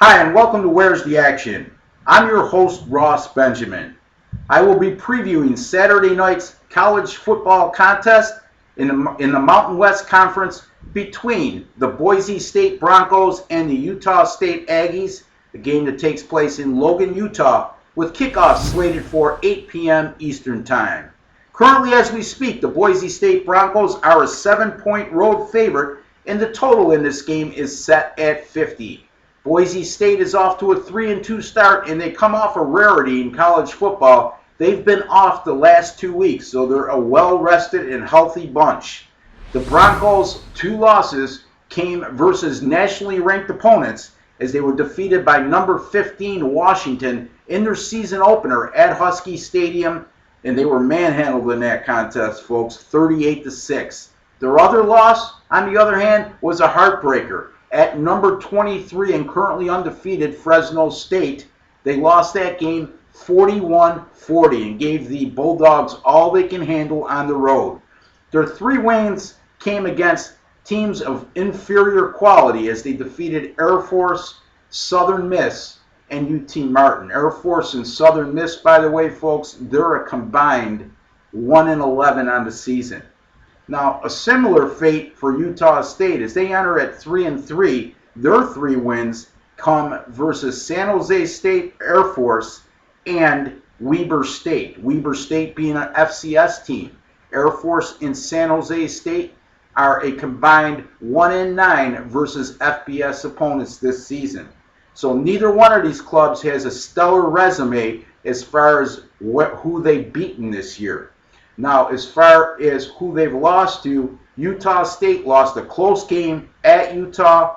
Hi, and welcome to Where's the Action? I'm your host, Ross Benjamin. I will be previewing Saturday night's college football contest in the Mountain West Conference between the Boise State Broncos and the Utah State Aggies, the game that takes place in Logan, Utah, with kickoff slated for 8 p.m. Eastern Time. Currently, as we speak, the Boise State Broncos are a 7-point road favorite, and the total in this game is set at 50. Boise State is off to a 3-2 start, and they come off a rarity in college football. They've been off the last 2 weeks, so they're a well-rested and healthy bunch. The Broncos' 2 losses came versus nationally ranked opponents as they were defeated by number 15 Washington in their season opener at Husky Stadium, and they were manhandled in that contest, folks, 38-6. Their other loss, on the other hand, was a heartbreaker. At number 23 and currently undefeated Fresno State, they lost that game 41-40 and gave the Bulldogs all they can handle on the road. Their 3 wins came against teams of inferior quality as they defeated Air Force, Southern Miss, and UT Martin. Air Force and Southern Miss, by the way, folks, they're a combined 1-11 on the season. Now, a similar fate for Utah State as they enter at 3-3. Their 3 wins come versus San Jose State Air Force and Weber State. Weber State being an FCS team. Air Force and San Jose State are a combined 1-9 versus FBS opponents this season. So neither one of these clubs has a stellar resume as far as who they've beaten this year. Now, as far as who they've lost to, Utah State lost a close game at Utah.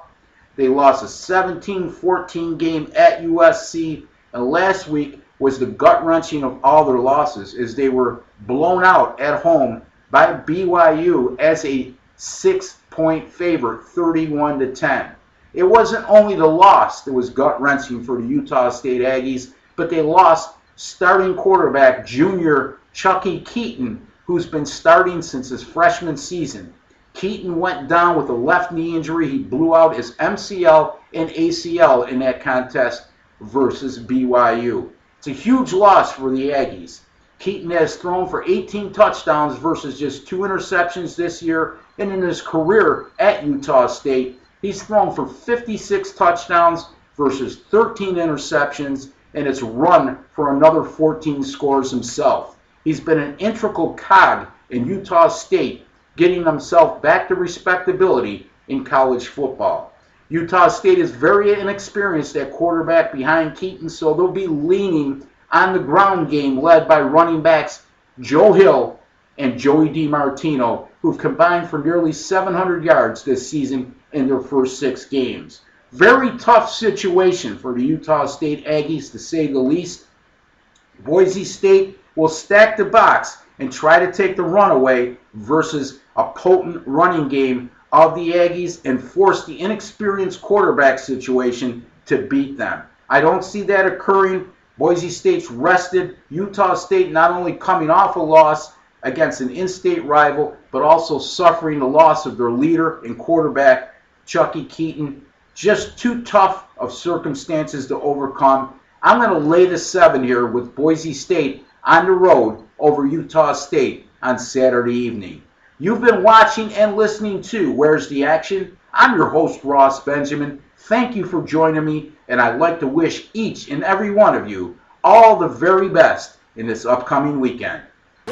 They lost a 17-14 game at USC. And last week was the gut-wrenching of all their losses as they were blown out at home by BYU as a 6-point favorite, 31-10. It wasn't only the loss that was gut-wrenching for the Utah State Aggies, but they lost starting quarterback junior Chucky Keaton, who's been starting since his freshman season. Keaton went down with a left knee injury. He blew out his MCL and ACL in that contest versus BYU. It's a huge loss for the Aggies. Keaton has thrown for 18 touchdowns versus just 2 interceptions this year, and in his career at Utah State, he's thrown for 56 touchdowns versus 13 interceptions, and it's run for another 14 scores himself. He's been an integral cog in Utah State, getting himself back to respectability in college football. Utah State is very inexperienced at quarterback behind Keaton, so they'll be leaning on the ground game led by running backs Joe Hill and Joey DiMartino, who've combined for nearly 700 yards this season in their first 6 games. Very tough situation for the Utah State Aggies, to say the least. Boise State will stack the box and try to take the runaway versus a potent running game of the Aggies and force the inexperienced quarterback situation to beat them. I don't see that occurring. Boise State's rested. Utah State not only coming off a loss against an in-state rival, but also suffering the loss of their leader and quarterback, Chucky Keaton. Just too tough of circumstances to overcome. I'm going to lay the 7 here with Boise State on the road over Utah State on Saturday evening. You've been watching and listening to Where's the Action? I'm your host, Ross Benjamin. Thank you for joining me, and I'd like to wish each and every one of you all the very best in this upcoming weekend.